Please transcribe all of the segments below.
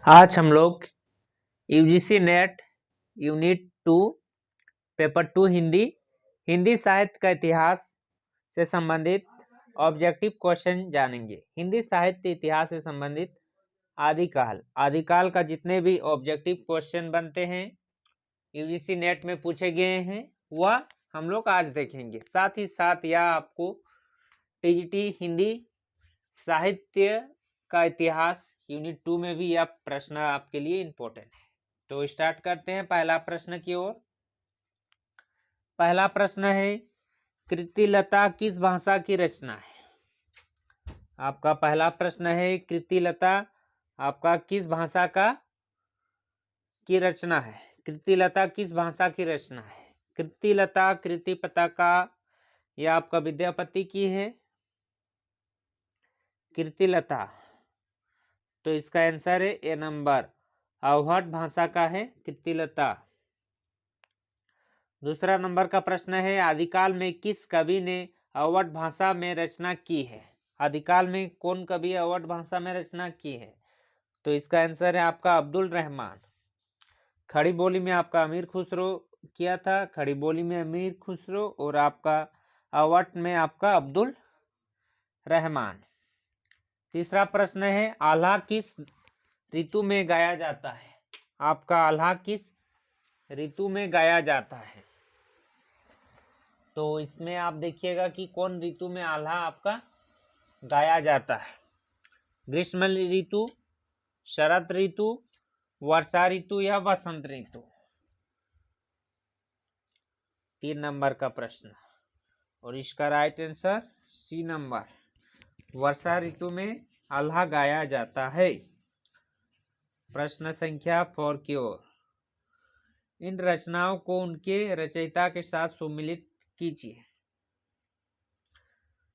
आज हम लोग UGC net unit 2 paper 2 Hindi साहित्य का इतिहास से संबंधित ऑब्जेक्टिव क्वेश्चन जानेंगे। हिंदी साहित्य इतिहास से संबंधित आदिकाल का जितने भी ऑब्जेक्टिव क्वेश्चन बनते हैं यूजीसी नेट में पूछे गए हैं वह हम लोग आज देखेंगे। साथ ही साथ यह आपको टीजीटी हिंदी साहित्य का इतिहास यूनिट 2 में भी यह प्रश्न आपके लिए इंपॉर्टेंट है। तो स्टार्ट करते हैं पहला प्रश्न की ओर। पहला प्रश्न है, कृतिलता किस भाषा की रचना है? आपका पहला प्रश्न है, कृतिलता आपका किस भाषा की रचना है? कृतिलता किस भाषा की रचना है? कृतिलता कृतिपताका यह आपका विद्यापति की है। कृतिलता तो इसका आंसर है ए नंबर, अवहट भाषा का है कृतिलता। दूसरा नंबर का प्रश्न है, आदिकाल में किस कवि ने अवहट भाषा में रचना की है? आदिकाल में कौन कवि अवहट भाषा में रचना की है? तो इसका आंसर है आपका अब्दुल रहमान। खड़ी बोली में आपका अमीर खुसरो किया था, खड़ी बोली में अमीर खुसरो और आपका अवहट में आपका अब्दुल रहमान। तीसरा प्रश्न है, आल्हा किस ऋतु में गाया जाता है? आपका आल्हा किस ऋतु में गाया जाता है? तो इसमें आप देखिएगा कि कौन ऋतु में आल्हा आपका गाया जाता है। ग्रीष्म ऋतु, शरद ऋतु, वर्षा ऋतु या वसंत ऋतु। 3 नंबर का प्रश्न और इसका राइट आंसर सी नंबर, वर्षा ऋतु में आल्हा गाया जाता है। प्रश्न संख्या 4 की ओर। इन रचनाओं को उनके रचयिता के साथ सुमिलित कीजिए।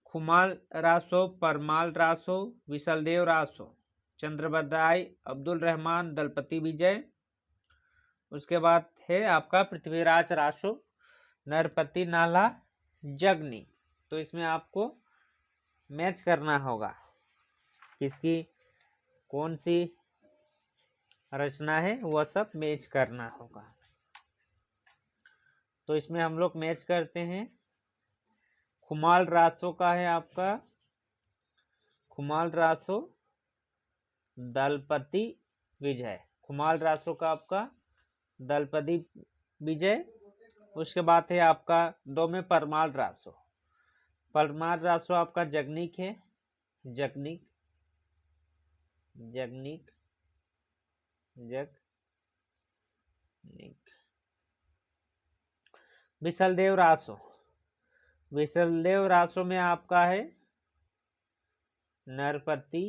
खुमाल रासो, परमाल रासो, विशलदेव रासो, चंद्रबरदाई, अब्दुल रहमान, दलपति विजय। उसके बाद है आपका पृथ्वीराज रासो, नरपति नाला, जगनी। तो इसमें आपको मैच करना होगा किसकी कौन सी रचना है, वह सब मैच करना होगा। तो इसमें हम लोग मैच करते हैं। खुमाल रासो का है आपका खुमाल रासो, दलपति विजय। खुमाल रासो का आपका दलपति विजय। उसके बाद है आपका 2 में परमाल रासो। परमाल रासो आपका जगनिक है, जगनिक जगनिक जगनिक। विशलदेव रासो, विशलदेव रासो में आपका है नरपति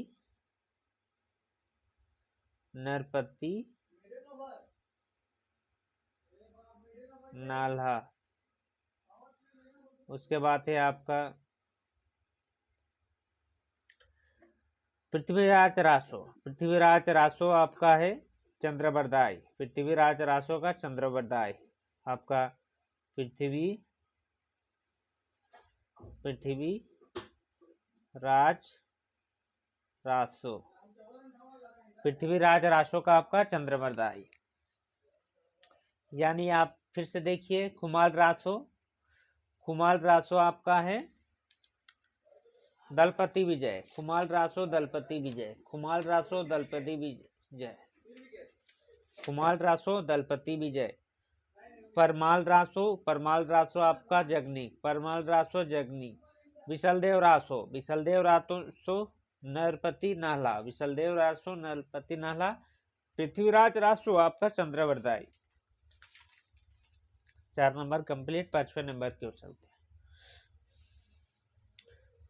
नाल्हा। उसके बाद है आपका पृथ्वीराज रासो। पृथ्वीराज रासो आपका है चंद्रबरदाई। पृथ्वीराज रासो का चंद्रबरदाई आपका पृथ्वीराज रासो। पृथ्वीराज रासो का आपका चंद्रबरदाई। यानी आप फिर से देखिए, खुमाल रासो आपका है दलपति विजय। खुमाल रासो दलपति विजय, खुमाल रासो दलपति विजय, खुमाल रासो दलपति विजय। परमाल रासो आपका जगनिक, परमाल रासो जगनिक। विशलदेव रासो नरपति नाला, विशलदेव रासो नरपति नाला। पृथ्वीराज रासो आपका चंद्रबरदाई। 4 number complete. 5वें नंबर की ओर चलते हैं।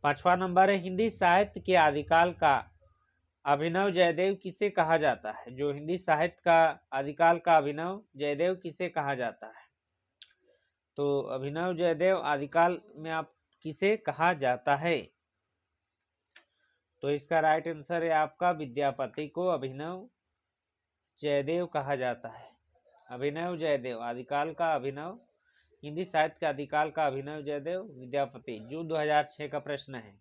5वां नंबर है, हिंदी साहित्य के आदिकाल का अभिनव जयदेव किसे कहा जाता है? जो हिंदी साहित्य का आदिकाल का अभिनव जयदेव किसे कहा जाता है? तो अभिनव जयदेव आदिकाल में आप किसे कहा जाता है? तो इसका राइट आंसर है आपका विद्यापति को अभिनव जयदेव कहा जाता है। अभिनव जयदेव आदिकाल का अभिनव, हिंदी साहित्य का आदिकाल का अभिनव जयदेव विद्यापति। जून 2006 का प्रश्न है।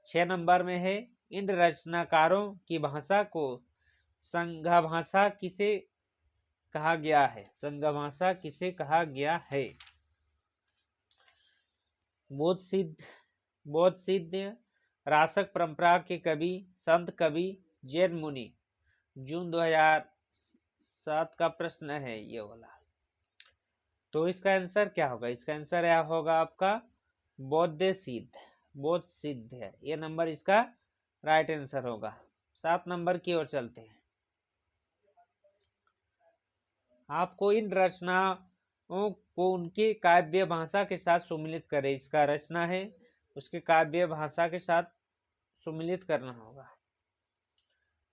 6 नंबर में है, इन रचनाकारों की भाषा को संघ भाषा किसे कहा गया है? संघ भाषा किसे कहा गया है? बोध सिद्ध रासक परंपरा के कवि, संत कवि, जैन मुनि। जून 2007 का प्रश्न है ये वाला। तो इसका आंसर क्या होगा? इसका आंसर यह होगा आपका बोध सिद्ध है। ये नंबर इसका राइट आंसर होगा। 7 नंबर की ओर चलते हैं। आपको इन रचनाओं को उनकी काव्य भाषा के साथ सुमिलित करें। इसका रचना है, उसके काव्य भाषा के साथ सुमिलित करना होगा।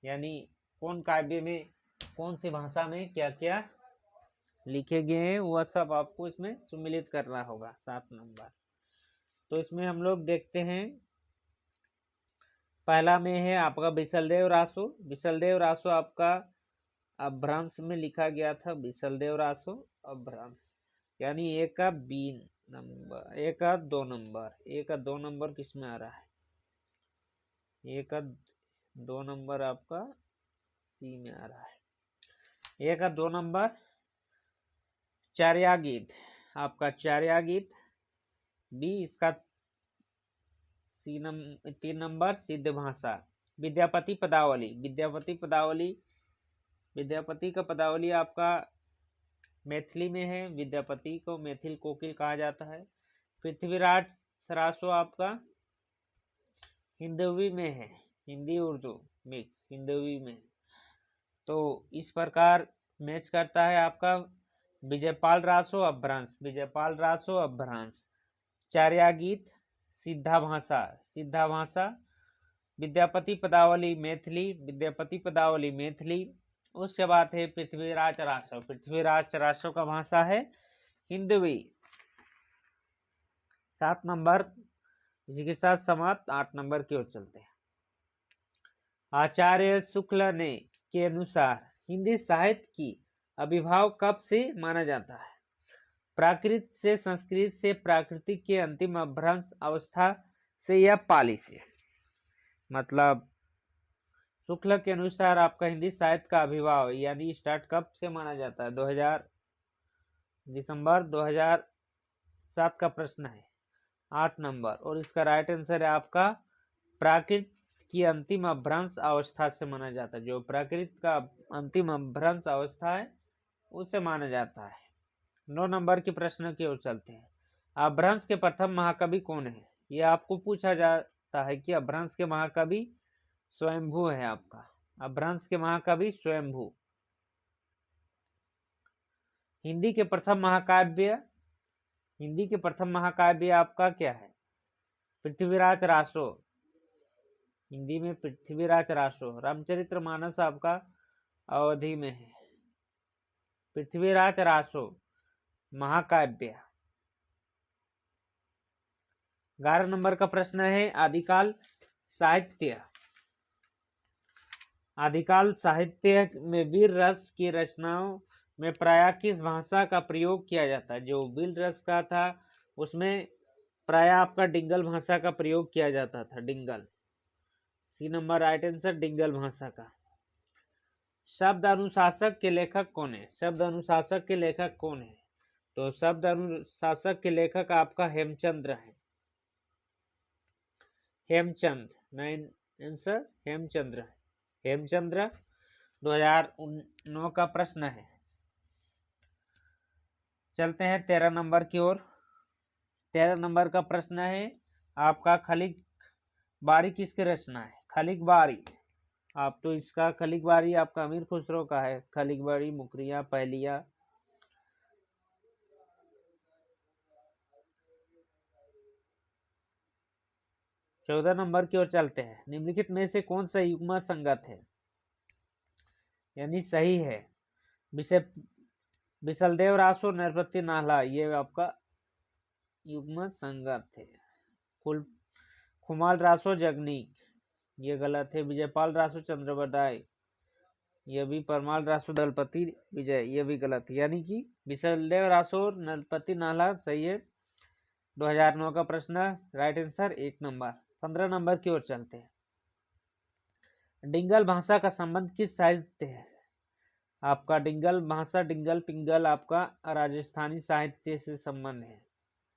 यानी कौन काव्य में कौन सी भाषा में क्या क्या लिखे गए हैं वह सब आपको इसमें सुमिलित करना होगा। 7 नंबर। तो इसमें हम लोग देखते हैं, पहला में है आपका बिसलदेव रासो। बिसलदेव रासो आपका अभ्रंश में लिखा गया था। बिसलदेव रासो अभ्रंश, यानी एक का बी नंबर, एक का 2 नंबर। एक का 2 नंबर किस में आ रहा है? एक का 2 नंबर आपका सी में आ रहा है। एक का 2 नंबर चार्या गीत, आपका चार्या गीत बी। इसका 3 नंबर सिद्ध भाषा। विद्यापति पदावली, विद्यापति का पदावली आपका मैथिली में है। विद्यापति को मैथिल कोकिल कहा जाता है। पृथ्वीराज सरासो आपका हिंदवी में है, हिंदी उर्दू मिक्स हिंदवी में। तो इस प्रकार मैच करता है आपका विजयपाल रासो अभ्रंश, विजयपाल रासो अभ्रंश। चार्या गीत सिद्धा भाषा। विद्यापति पदावली मैथिली, विद्यापति पदावली मैथिली। उसके बाद है पृथ्वीराज रासो, पृथ्वीराज रासो का भाषा है हिंदवी। 7 नंबर इसी के साथ समाप्त। 8 नंबर की ओर चलते हैं। आचार्य शुक्ल ने के अनुसार हिंदी साहित्य की आविर्भाव कब से माना जाता है? प्राकृत से, संस्कृत से, प्राकृतिक के अंतिम अभ्रंश अवस्था से या पाली से? मतलब शुक्ल के अनुसार आपका हिंदी साहित्य का आविर्भाव यानी स्टार्ट कब से माना जाता है? दिसंबर 2007 का प्रश्न है। 8 नंबर। और इसका राइट आंसर है आपका प्राकृत की अंतिम अभ्रंश अवस्था से माना जाता है। जो प्राकृत का अंतिम अभ्रंश अवस्था है उसे माना जाता है। 9 नंबर के प्रश्न की ओर चलते हैं। अभ्रंश के प्रथम महाकवि कौन है? यह आपको पूछा जाता है कि अभ्रंश के महाकवि स्वयंभू है आपका। अभ्रंश के महाकवि स्वयंभू। हिंदी के प्रथम महाकाव्य आपका क्या है? पृथ्वीराज रासो, हिंदी में पृथ्वीराज रासो। रामचरितमानस आपका अवधि में है। पृथ्वीराज रासो महाकाव्य। 11 नंबर का प्रश्न है आदिकाल साहित्य में वीर रस की रचनाओं में प्रायः किस भाषा का प्रयोग किया जाता है? जो वीर रस का था उसमें प्रायः आपका डिंगल भाषा का प्रयोग किया जाता था। Dingal, C number right answer, Dingal भाषा का। शब्द अनुशासक के लेखक कौन है? शब्द अनुशासक के लेखक कौन है? तो शब्द अनुशासक के लेखक आपका हेमचंद्र है। हेमचंद, 9 आंसर हेमचंद्र है। हेमचंद्र 2009 का प्रश्न है। चलते हैं 13 नंबर की ओर। 13 नंबर का प्रश्न है आपका खलीक बारी किसकी रचना है? खलीक बारी। आप तो इसका खलीक बारी आपका अमीर खुसरो का है। खलीक बारी, मुकरिया, पहलिया। चौदह नंबर की ओर चलते हैं। निम्नलिखित में से कौन सा युग्म संगत है यानी सही है? बिसलदेव रासो, नरपति नाहला, ये आपका युग्म संगत है। खुमाल रासो जगनीक, ये गलत है। विजयपाल रासो चंद्रबरदाई, ये भी। परमाल रासो दलपति विजय, ये भी गलत है। यानी कि बिसलदेव रासो नरपति नाहला सही है। 2009 का प्रश्न, राइट आंसर 1 नंबर। 15 नंबर की ओर चलते हैं। डिंगल भाषा का संबंध किस साहित्य है? आपका डिंगल भाषा, डिंगल पिंगल आपका राजस्थानी साहित्य से संबंध है।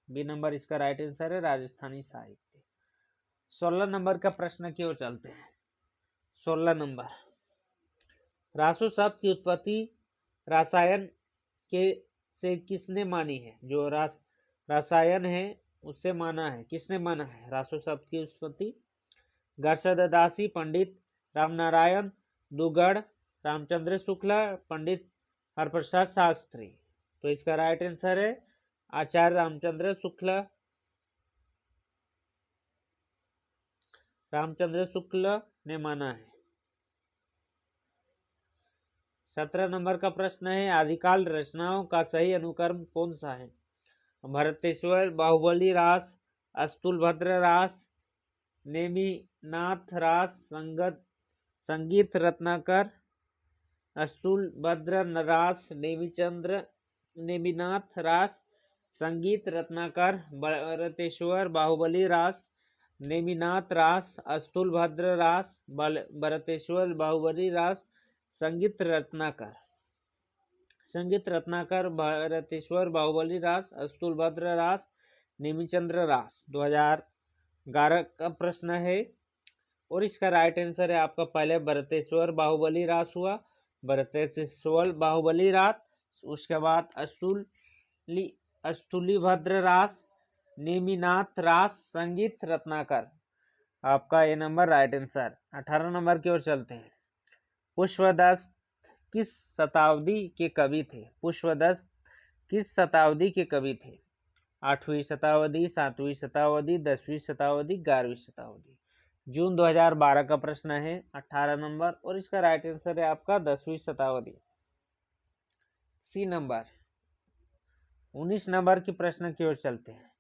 बी नंबर इसका राइट आंसर है, राजस्थानी साहित्य। 16 नंबर का प्रश्न की ओर चलते हैं। 16 नंबर, रासो शब्द की उत्पत्ति रसायन के से किसने मानी है? जो रसायन है उससे माना है, किसने माना है रासो शब्द की उत्पत्ति? गर्षदासी, पंडित रामनारायण दुगड़, रामचंद्र शुक्ला, पंडित हरप्रसाद शास्त्री। तो इसका राइट आंसर है आचार्य रामचंद्र शुक्ला। रामचंद्र शुक्ला ने माना है। 17 नंबर का प्रश्न है, आदिकाल रचनाओं का सही अनुक्रम कौन सा है? भरतेश्वर, बाहुबली रास, अस्तुलभद्र रास, नेमिनाथ रास, संगीत रत्नाकर, अस्तुलभद्र रास, नेमिनाथ रास, संगीत रत्नाकर, भरतेश्वर, बाहुबली रास, नेमिनाथ रास, अस्तुलभद्र रास, भरतेश्वर, बाहुबली रास, संगीत रत्नाकर। संगीत रत्नाकर, भरतेश्वर, बाहुबली रास, अस्तुलभद्र रास, नेमिचंद्र रास। 2011 का प्रश्न है और इसका राइट आंसर है आपका पहले भरतेश्वर बाहुबली रास हुआ, भरतेश्वर बाहुबली रास, उसके बाद अस्तुलिभद्र रास, नेमिनाथ रास, संगीत रत्नाकर। आपका ये नंबर राइट आंसर। 18 नंबर की ओर चलते हैं। पुष्पदत्त किस शताब्दी के कवि थे? पुष्पदत्त किस शताब्दी के कवि थे? 8वीं शताब्दी, 7वीं शताब्दी, 10वीं शताब्दी, 11वीं शताब्दी। जून 2012 का प्रश्न है, 18 नंबर, और इसका राइट आंसर है आपका 10वीं शताब्दी। सी नंबर। 19 नंबर के प्रश्न की ओर चलते हैं।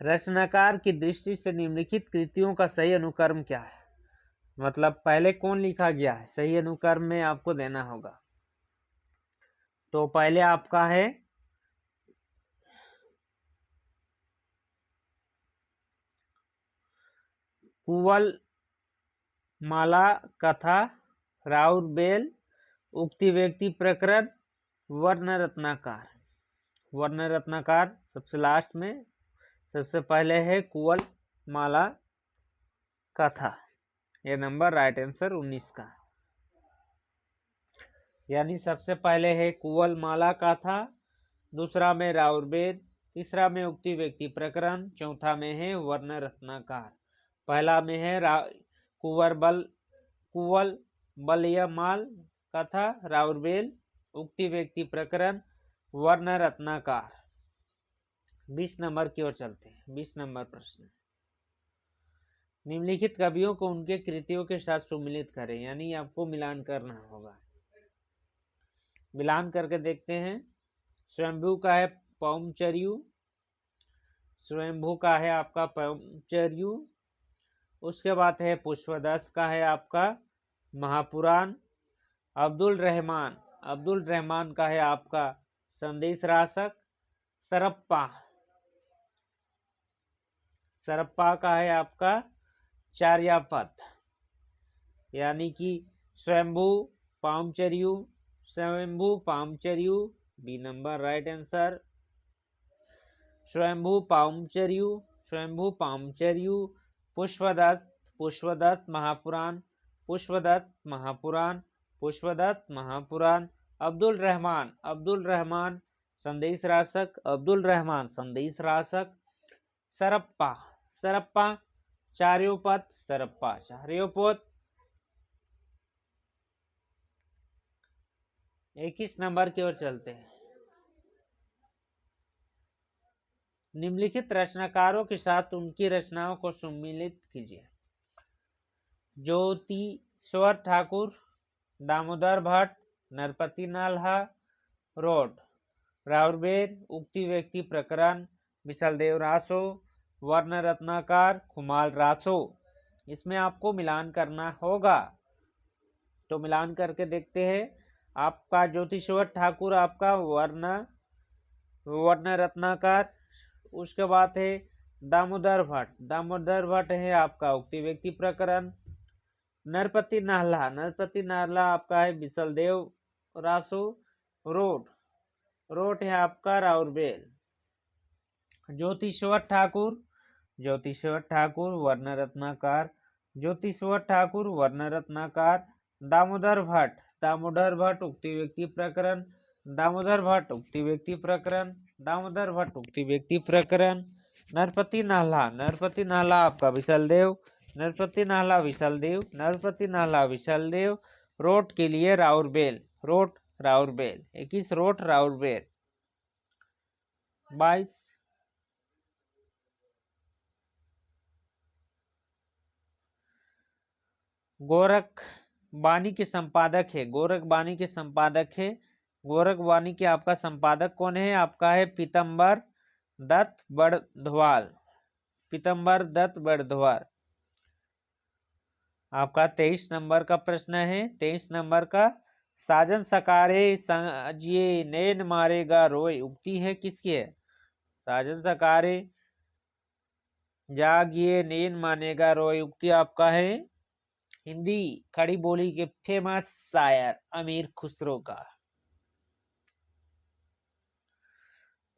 रचनाकार की दृष्टि से निम्नलिखित कृतियों का सही अनुक्रम क्या है? मतलब पहले कौन लिखा गया है, सही अनुक्रम में आपको देना होगा। तो पहले आपका है कुंवल माला कथा, राउरबेल, उक्ति व्यक्ति प्रकरण, वर्ण रत्नाकार। वर्ण रत्नाकार सबसे लास्ट में, सबसे पहले है कुंवल माला कथा। यह नंबर राइट आंसर 19 का, यानी सबसे पहले है कुंवल माला कथा, दूसरा में राउरबेल, तीसरा में उक्ति व्यक्ति प्रकरण, चौथा में है वर्ण रत्नाकार। पहला में है कुंवल बलियामाल कथा, राउरबेल, उक्ति व्यक्ति प्रकरण, वर्ण रत्नाकार। 20 नंबर की ओर चलते हैं। 20 नंबर प्रश्न, निम्नलिखित कवियों को उनके कृतियों के साथ सुमिलित करें, यानी आपको मिलान करना होगा। मिलान करके देखते हैं। स्वयंभू का है पौमचर्यू, स्वयंभू का है आपका पौमचर्यू। उसके बाद है पुष्पदत्त का है आपका महापुराण। अब्दुल रहमान का है आपका संदेश रासक। सरप्पा का है आपका चार्यापद। यानी कि स्वयंभू पामचर्यू, बी नंबर राइट आंसर। स्वयंभू पामचर्यू, पुष्पदत्त महापुराण, अब्दुल रहमान संदेश रासक, सरप्पा चार्योपद। 21 नंबर की ओर चलते हैं। निम्नलिखित रचनाकारों के साथ उनकी रचनाओं को सम्मिलित कीजिए। ज्योतिश्वर ठाकुर, दामोदर भट्ट, नरपति नाल्हा, रोड, राउरबेल, उक्ति व्यक्ति प्रकरण, विशलदेव रासो, वर्ण रत्नाकार, खुमाल रासो। इसमें आपको मिलान करना होगा, तो मिलान करके देखते हैं। आपका ज्योतिश्वर ठाकुर आपका वर्ण रत्नाकार। उसके बाद है दामोदर भट्ट है आपका उक्ति व्यक्ति प्रकरण। नरपति नाहला, नरपति नाहला आपका है बिसलदेव रासो। रोट, रोट है आपका राउरबेल। ज्योतिश्वर ठाकुर, ज्योतिश्वर ठाकुर वर्ण रत्नाकार, ज्योतिश्वर ठाकुर वर्ण रत्नाकार। दामोदर भट्ट, दामोदर भट्ट उक्ति व्यक्ति प्रकरण, दामोदर भट्ट उक्ति व्यक्ति प्रकरण, दामोदर भट्ट उक्ति व्यक्ति प्रकरण। नरपति नाहला, नरपति नाहला आपका विशलदेव, नरपति नाहला विशलदेव, नरपति नाहला विशलदेव। रोट के लिए राउरबेल, रोट राउरबेल। 21 रोट राउरबेल। 22 गोरख बानी के संपादक है, गोरख बानी के संपादक है। गोरख बानी के आपका संपादक कौन है? आपका है पीतम्बर दत्त बड़ध्वाल, पीतम्बर दत्त बड़ध्वाल। आपका 23 नंबर का प्रश्न है, 23 नंबर का। साजन सकारे संजिए नैन मारेगा रोय उक्ति है किसकी है? साजन सकारे जागिए नैन मानेगा रोय उक्ति आपका है हिंदी खड़ी बोली के फेमस शायर अमीर खुसरो का।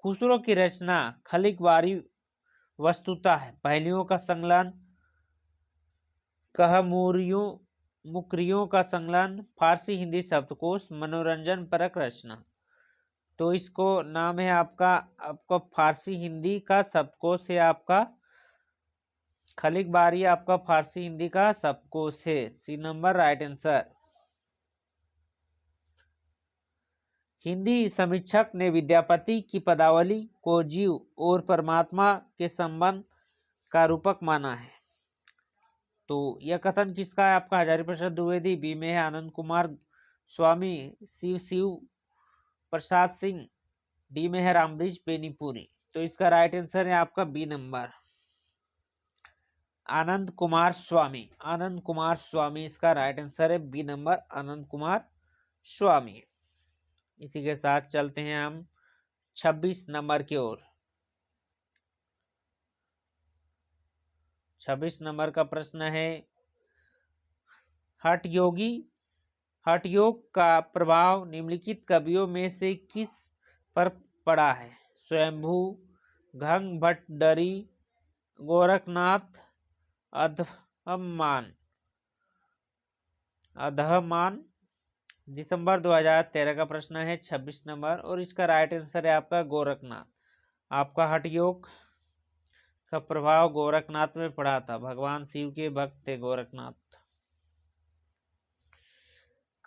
खुसरो की रचना खलिकवारी वस्तुता है, पहलियों का संकलन, कहमूरियों मुकरियों का संकलन, फारसी हिंदी शब्दकोश, मनोरंजन परक रचना। तो इसको नाम है आपका फारसी हिंदी का शब्दकोश है आपका खलिकवारी, आपका फारसी हिंदी का शब्दकोश है। C number right answer. Hindi समीक्षक ने विद्यापति की पदावली को जीव और परमात्मा के संबंध का रूपक माना है। तो यह कथन किसका है? आपका हजारी प्रसाद द्विवेदी। बी में है आनंद कुमार स्वामी, शिव प्रसाद सिंह। डी में है रामबृज बेनीपुरी। तो इसका राइट आंसर है आपका बी नंबर, आनंद कुमार स्वामी। आनंद कुमार स्वामी इसका राइट आंसर है, बी नंबर आनंद कुमार स्वामी। इसी के साथ चलते हैं हम 26 नंबर की ओर। 26 नंबर का प्रश्न है, हठयोगी, हठयोग का प्रभाव निम्नलिखित कवियों में से किस पर पड़ा है? स्वयंभू, घंग भट्टडरी, गोरखनाथ, अधमान। अधमान दिसंबर 2013 का प्रश्न है 26 नंबर, और इसका राइट आंसर है आपका गोरखनाथ। आपका हठयोग का प्रभाव गोरखनाथ में पड़ा था, भगवान शिव के भक्त थे गोरखनाथ।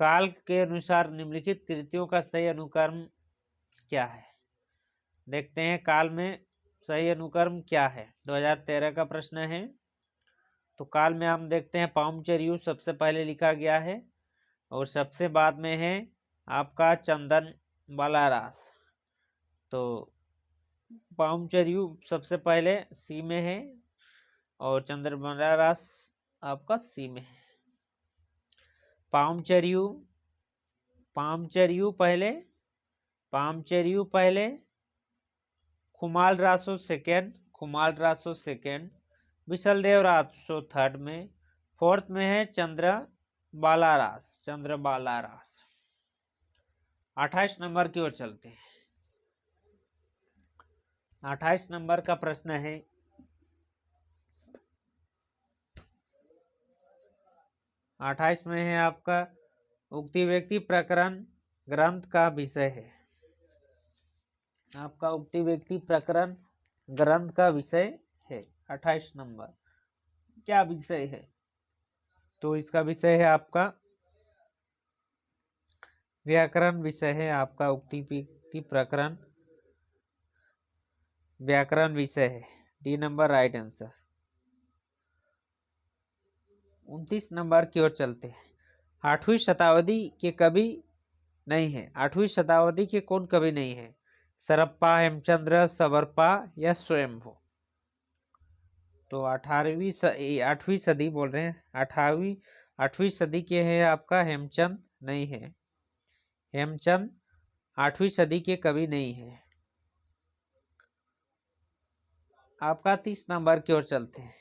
काल के अनुसार निम्नलिखित कृतियों का सही अनुक्रम क्या है? देखते हैं काल में सही अनुक्रम क्या है। 2013 का प्रश्न है। तो काल में हम देखते हैं पाउमचरियु सबसे पहले लिखा गया है, और सबसे बाद में है आपका चंदन बालारास। तो पाउमचरियु सबसे पहले सी में है, और चंदन बालारास आपका सी में है। पाउमचरियु, पामचरियु पहले, पामचरियु पहले, Khuman Raso second, Khuman Raso second, Visaldev Raso third में, फोर्थ में है चंद्र बालारास, चंद्र बालारास। 28 नंबर की ओर चलते हैं। 28 नंबर का प्रश्न है, अट्ठाईस में है आपका उक्ति व्यक्ति प्रकरण ग्रंथ का विषय है। आपका उक्ति व्यक्ति प्रकरण ग्रंथ का विषय है। 28 नंबर क्या विषय है? तो इसका विषय है आपका व्याकरण विषय है। आपका उक्ति व्यक्ति प्रकरण व्याकरण विषय है। D number right answer. 29 number की ओर चलते हैं। 8वीं शताब्दी के कवि नहीं है। 8वीं शताब्दी के कौन कवि नहीं है? सरप्पा, हेमचंद्र, सबरपा या स्वयंभू। तो 8वीं सदी बोल रहे हैं। 8वीं सदी के है आपका हेमचंद नहीं है। हेमचंद 8वीं सदी के कवि नहीं है। आपका 30 नंबर की ओर चलते हैं।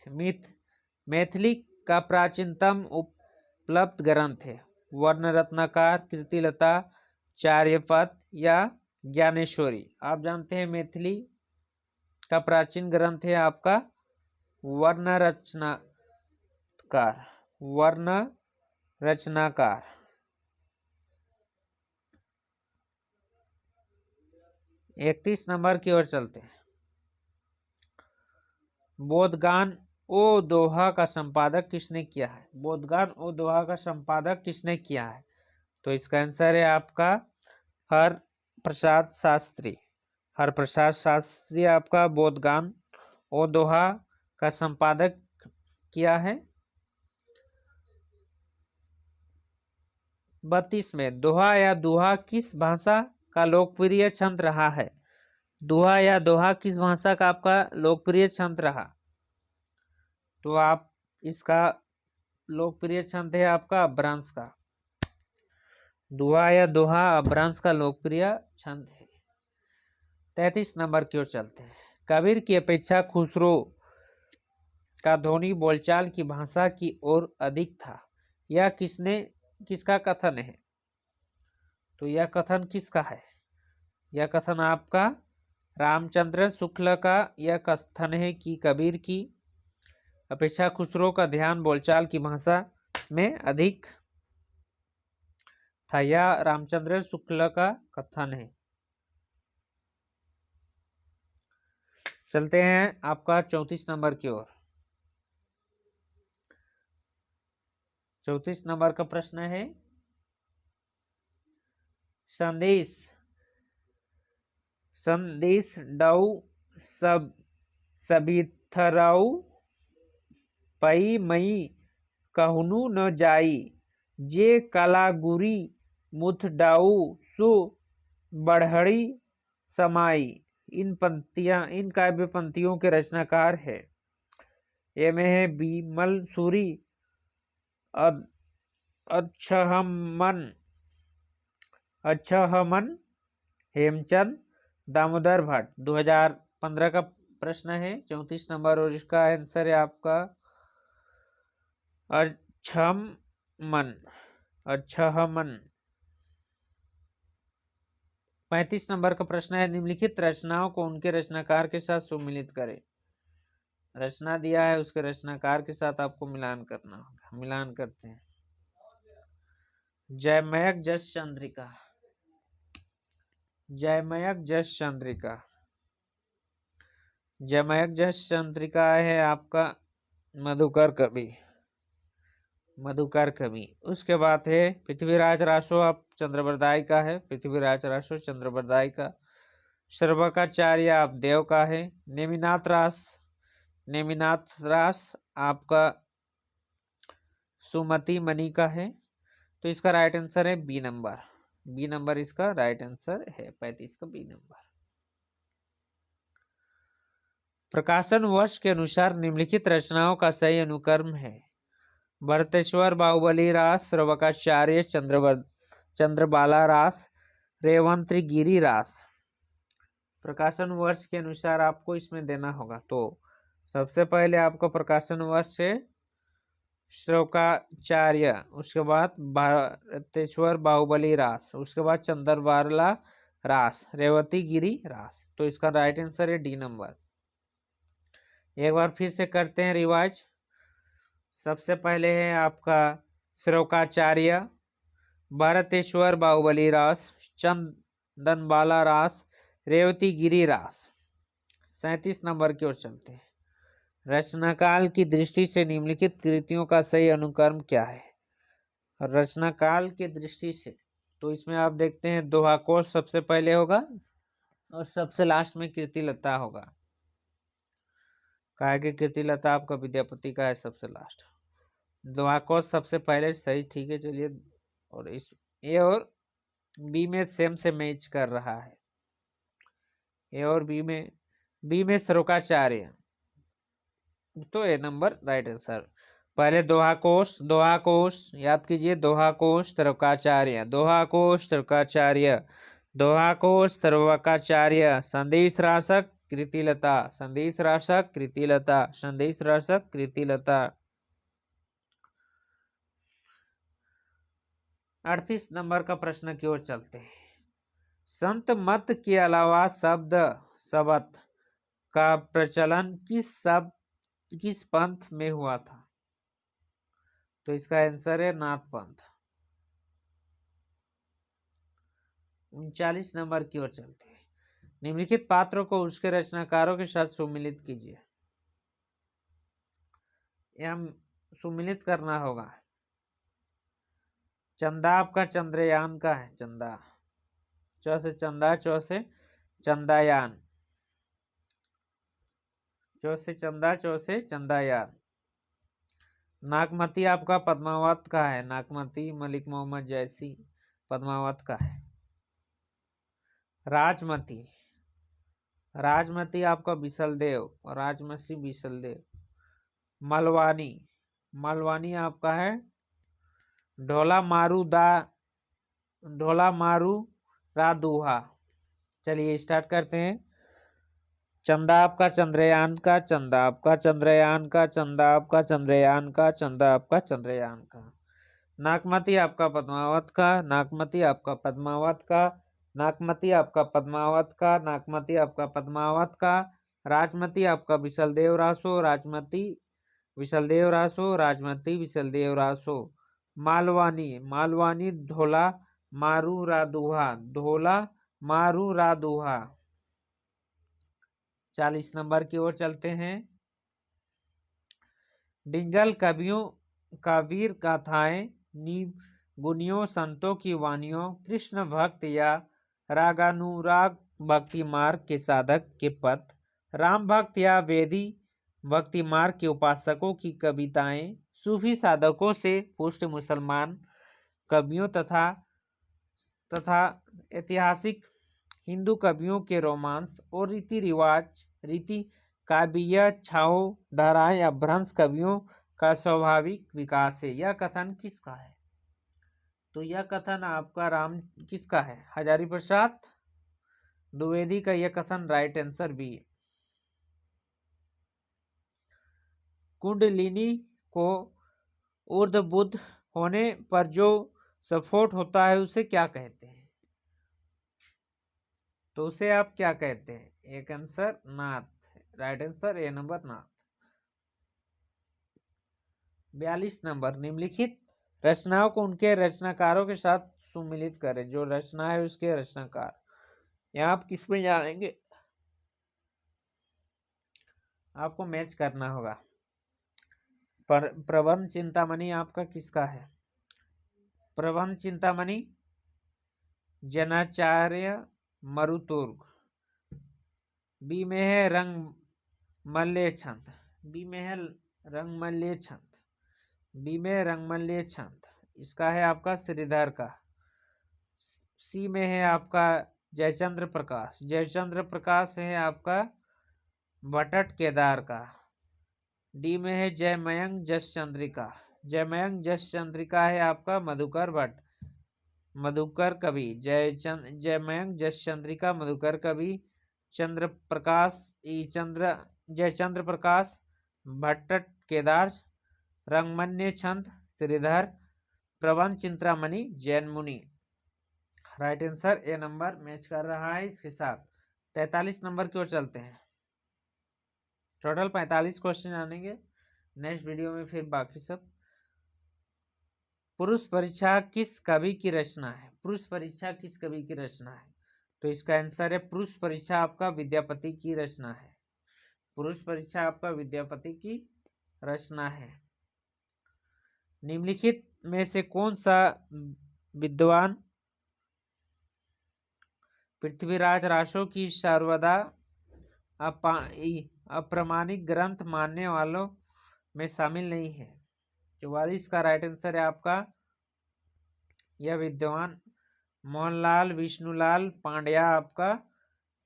मैथिली का प्राचीनतम प्लब्ध ग्रंथ है? वर्ण रत्नाकर, कृतिलता, चार्यपद या ज्ञानेश्वरी? आप जानते हैं मैथिली का प्राचीन ग्रंथ है आपका वर्ण रचनाकार। वर्ण रचनाकार। 31 नंबर की ओर चलते हैं। बोधगान ओ दोहा का संपादक किसने किया है? बोधगान ओ दोहा का संपादक किसने किया है? तो इसका आंसर है आपका हरप्रसाद शास्त्री। हरप्रसाद शास्त्री आपका बोधगान ओ दोहा का संपादक किया है। 32 में दोहा या दोहा किस भाषा का लोकप्रिय छंद रहा है? दोहा या दोहा किस भाषा का आपका लोकप्रिय छंद रहा? तो आप इसका लोकप्रिय छंद है आपका अपभ्रंश का। दोहा या दोहा अपभ्रंश का लोकप्रिय छंद है। 33 नंबर की ओर चलते हैं। कबीर की अपेक्षा खुसरो का ध्वनि बोलचाल की भाषा की ओर अधिक था, यह किसका कथन है? तो यह कथन किसका है? यह कथन आपका रामचंद्र शुक्ल का यह कथन है कि कबीर की अपेक्षा खुसरो का ध्यान बोलचाल की भाषा में अधिक था। यह रामचंद्र शुक्ल का कथन है। चलते हैं आपका 34 नंबर की ओर। 34 नंबर का प्रश्न है संदेश डऊ सब सबिथराऊ पई मई कहनु न जाई जे कलागुरी मुथ डाऊ सु बढ़ड़ी समाई। इन काव्य पंक्तियों के रचनाकार है? ए में है बीमल सूरी, अच्छहमन, हेमचंद, दामोदर भट्ट। 2015 का प्रश्न है 34 नंबर और इसका आंसर है आपका अच्छहमन। 35 नंबर का प्रश्न है निम्नलिखित रचनाओं को उनके रचनाकार के साथ सुमिलित करें। रचना दिया है उसके रचनाकार के साथ आपको मिलान करना होगा। मिलान करते हैं। जयमयक जस चंद्रिका। जयमयक जस चंद्रिका। जयमयक जस चंद्रिका है आपका मधुकर कवि। मधुकर कवि। उसके बाद है पृथ्वीराज रासो आप चंद्रबरदाई का है। पृथ्वीराज रासो चंद्रबरदाई का। श्रवकाचार्य आप देव का है। नेमिनाथ रास आपका सुमति मणि का है। तो इसका राइट आंसर है बी नंबर। बी नंबर इसका राइट आंसर है। 35 का बी नंबर। प्रकाशन वर्ष के अनुसार निम्नलिखित रचनाओं का सही अनुक्रम है? भरतेश्वर बाहुबली रास, श्रवकाचार्य चंद्रबाला रास, रेवंत्री गिरी रास। प्रकाशन वर्ष के अनुसार आपको इसमें देना होगा। तो सबसे पहले आपको प्रकाशन वर्ष से श्रवकाचार्य, उसके बाद भरतेश्वर बाहुबली रास, उसके बाद चंद्रबाला रास, रेवती गिरी रास। तो इसका राइट आंसर है डी नंबर। एक बार फिर से करते हैं रिवाइज। सबसे पहले है आपका श्रवकाचार्य, भरतेश्वर बाहुबली रास, चंदनबाला रास, रेवती गिरी रास। 37 नंबर की ओर चलते हैं। रचनाकाल की दृष्टि से निम्नलिखित कृतियों का सही अनुक्रम क्या है? रचनाकाल की दृष्टि से तो इसमें आप देखते हैं दोहा कोश सबसे पहले होगा और सबसे लास्ट में कृतिलता होगा। कहा कि कृतिलता आपका विद्यापति का है सबसे लास्ट। दोहा कोश सबसे पहले सही, ठीक है चलिए। और इस ए और बी में सेम से मैच कर रहा है। ए और बी में श्रवकाचार्य, तो ए नंबर राइट आंसर। पहले दोहा कोश याद कीजिए। दोहा कोश श्रवकाचार्य, दोहा कोश श्रवकाचार्य, दोहा कोश श्रवकाचार्य, संदेश रासक कृतिलता, संदेश रासक कृतिलता, संदेश रासक कृतिलता। 38 नंबर का प्रश्न की ओर चलते हैं। संत मत के अलावा शब्द का प्रचलन किस पंथ में हुआ था? तो इसका आंसर है नाथ पंथ। 39 नंबर की ओर चलते हैं। निम्नलिखित पात्रों को उसके रचनाकारों के साथ सुमिलित कीजिए। यह सुमिलित करना होगा। चंदा आपका चंद्रयान का है, चंदा से चंदा, से चंदायान, से चंदा, से चंदायान। नागमती आपका पद्मावत का है, नागमती मलिक मोहम्मद जैसी पद्मावत का है। राजमती आपका बिसलदेव, राजमसी बिसलदेव। मलवानी आपका है ढोला मारू रा दूहा। चलिए स्टार्ट करते हैं। चंदा आपका चंद्रयान का, चंदा आपका चंद्रयान का, चंदा आपका चंद्रयान का, चंदा आपका चंद्रयान का। नागमती आपका पद्मावत का, नागमती आपका पद्मावत का, नागमती आपका पद्मावत का, नागमती आपका पद्मावत का। राजमती आपका विशलदेव रासो, राजमती विशलदेव रासो, राजमती विशलदेव रासो। मालवानी ढोला मारू रादुहा, ढोला मारू रादुहा। 40 नंबर की ओर चलते हैं। डिंगल कवियों का वीर गाथाएं, गुनियों संतों की वानियों, कृष्ण भक्त या रागानुराग भक्ति मार्ग के साधक के पथ, राम भक्त या वेदी भक्ति मार्ग के उपासकों की कविताएं, सूफी साधकों से पुष्ट मुसलमान कवियों तथा ऐतिहासिक हिंदू कवियों के रोमांस और रीति काव्य छाओ धाराएं अभ्रंश कवियों का स्वाभाविक विकास है। यह कथन किसका है? तो यह कथन आपका राम किसका है? हजारी प्रसाद द्विवेदी का यह कथन राइट आंसर भी है। कुंडलिनी को ऊर्ध्व बुद्ध होने पर जो स्फोट होता है उसे क्या कहते हैं? तो उसे आप क्या कहते हैं? एक answer Nath, right answer A number Nath. 42 number, निम्नलिखित रचनाओं को उनके रचनाकारों के साथ सुमिलित करें। जो रचना है उसके रचनाकार। यहाँ आप किसमें जानेंगे? आपको मैच करना होगा। प्रबंध चिंतामणि आपका किसका है? प्रबंध चिंतामणि जनाचार्य मरुतुर्ग। बी में है रंगमल्य छंद, बी में है रंगमल्य छंद, बी में रंगमल्य छंद, इसका है आपका श्रीधर का। सी में है आपका जयचंद्र प्रकाश, जयचंद्र प्रकाश है आपका भट्ट केदार का। डी में है जयमयंक जसचंद्रिका, जयमयंक जसचंद्रिका है आपका मधुकर भट्ट, मधुकर कवि। जयमयंक जसचंद्रिका मधुकर कवि। जयचंद्र प्रकाश भट्ट केदार, रंगमन्य छंद श्रीधर, प्रबंध चिंतामणि जैन मुनि। Right answer A number match कर रहा है इसके साथ। 43 नंबर की ओर चलते हैं। टोटल 45 क्वेश्चन आनेंगे नेक्स्ट वीडियो में, फिर बाकी सब। पुरुष परीक्षा किस कवि की रचना है? पुरुष परीक्षा किस कवि की रचना है? तो इसका आंसर है पुरुष परीक्षा आपका विद्यापति की रचना है। पुरुष परीक्षा आपका विद्यापति की रचना है। निम्नलिखित में से कौन सा विद्वान पृथ्वीराज रासो की सर्वदा अप्रामाणिक ग्रंथ मानने वालों में शामिल नहीं है? 44 का राइट आंसर है आपका यह विद्वान मोहनलाल विष्णुलाल पांड्या आपका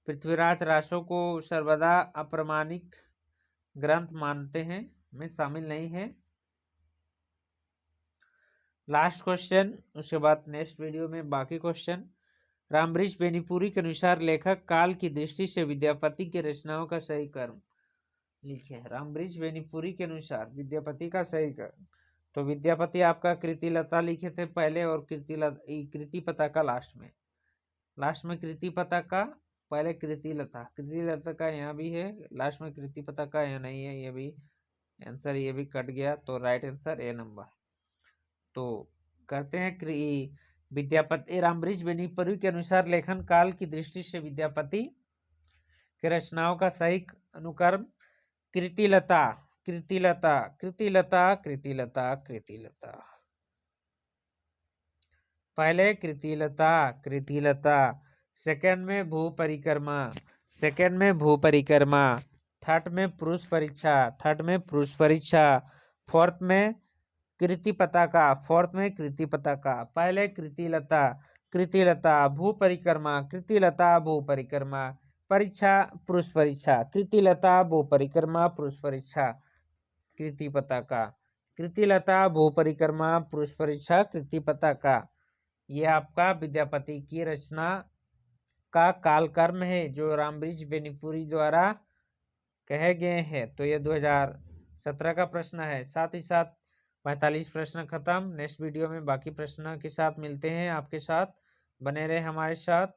पृथ्वीराज रासो को सर्वदा अप्रामाणिक ग्रंथ मानते हैं, में शामिल नहीं है। लास्ट क्वेश्चन, उसके बाद नेक्स्ट वीडियो में बाकी क्वेश्चन। रामबृज बेनीपुरी के अनुसार लेखक काल की दृष्टि से विद्यापति की रचनाओं का सही क्रम लिखे। रामबृज बेनीपुरी के अनुसार विद्यापति का सही क्रम तो विद्यापति आपका कृतिलता लिखे थे पहले और कृति पताका लास्ट में कृति पताका, पहले कृतिलता का यहाँ भी है, लास्ट में कृति पताका यहाँ नहीं है, ये भी आंसर ये भी कट गया, तो राइट आंसर ए नंबर। तो करते हैं विद्यापति रामबृज बेनीपरी के अनुसार लेखन काल की दृष्टि से विद्यापति के रचनाओं का सही अनुक्रम कृतिलता कृतिलता कृतिलता कृतिलता कृतिलता। पहले कृतिलता, सेकंड में भू परिक्रमा, थर्ड में पुरुष परीक्षा, फोर्थ में कृति पताका, पहले कृतिलता भू परिक्रमा, परीक्षा पुरुष परीक्षा, कृतिलता भू परिक्रमा पुरुष परीक्षा, कृति पताका, कृतिलता भू परिक्रमा पुरुष परीक्षा, कृति पताका। ये आपका विद्यापति की रचना का कालक्रम है जो रामबृज बेनीपुरी द्वारा कहे गए हैं। तो ये 2017 का प्रश्न है। साथ ही साथ 45 प्रश्न खत्म। नेक्स्ट वीडियो में बाकी प्रश्न के साथ मिलते हैं। आपके साथ बने रहे हमारे साथ।